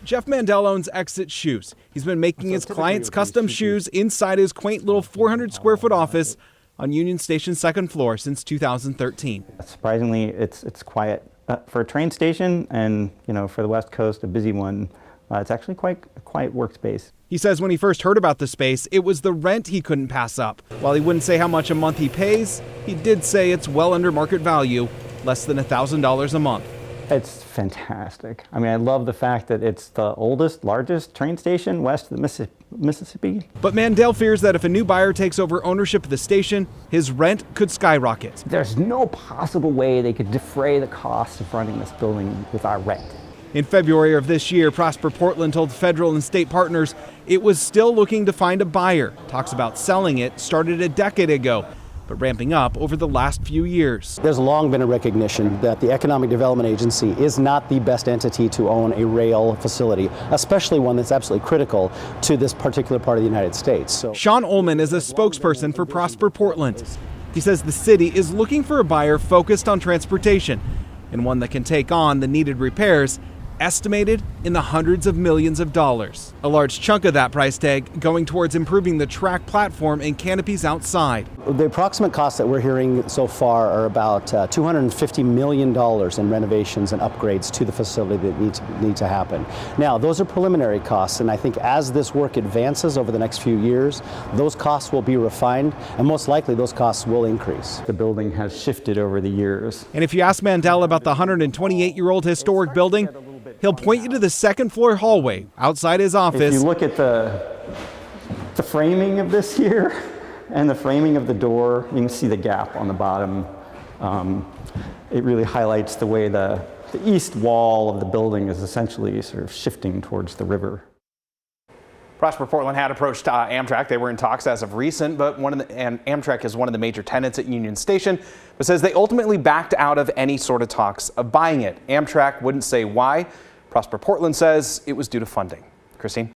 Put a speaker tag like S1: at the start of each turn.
S1: Jeff Mandel owns Exit Shoes. He's been making his clients custom shoes inside his quaint little 400 square foot office on Union Station's second floor since 2013.
S2: Surprisingly, it's quiet for a train station, and for the West Coast, a busy one. It's actually quite a quiet workspace.
S1: He says when he first heard about the space, it was the rent he couldn't pass up. While he wouldn't say how much a month he pays, he did say it's well under market value, less than $1,000 a month.
S2: It's fantastic. I mean, I love the fact that it's the oldest, largest train station west of the Mississippi.
S1: But Mandel fears that if a new buyer takes over ownership of the station, his rent could skyrocket.
S2: There's no possible way they could defray the costs of running this building with our rent.
S1: In February of this year, Prosper Portland told federal and state partners it was still looking to find a buyer. Talks about selling it started a decade ago, but ramping up over the last few years.
S3: There's long been a recognition that the Economic Development Agency is not the best entity to own a rail facility, especially one that's absolutely critical to this particular part of the United States.
S1: Sean Ullman is a spokesperson for Prosper Portland. He says the city is looking for a buyer focused on transportation and one that can take on the needed repairs, estimated in the hundreds of millions of dollars. A large chunk of that price tag going towards improving the track platform and canopies outside.
S3: The approximate costs that we're hearing so far are about $250 million in renovations and upgrades to the facility that need to happen. Now, those are preliminary costs, and I think as this work advances over the next few years, those costs will be refined, and most likely those costs will increase.
S2: The building has shifted over the years.
S1: And if you ask Mandel about the 128-year-old historic building, he'll point you to the second floor hallway outside his office.
S2: If you look at the framing of this here and the framing of the door, you can see the gap on the bottom. It really highlights the way the east wall of the building is essentially sort of shifting towards the river.
S4: Prosper Portland had approached Amtrak. They were in talks as of recent, but Amtrak is one of the major tenants at Union Station, but says they ultimately backed out of any sort of talks of buying it. Amtrak wouldn't say why. Prosper Portland says it was due to funding. Christine?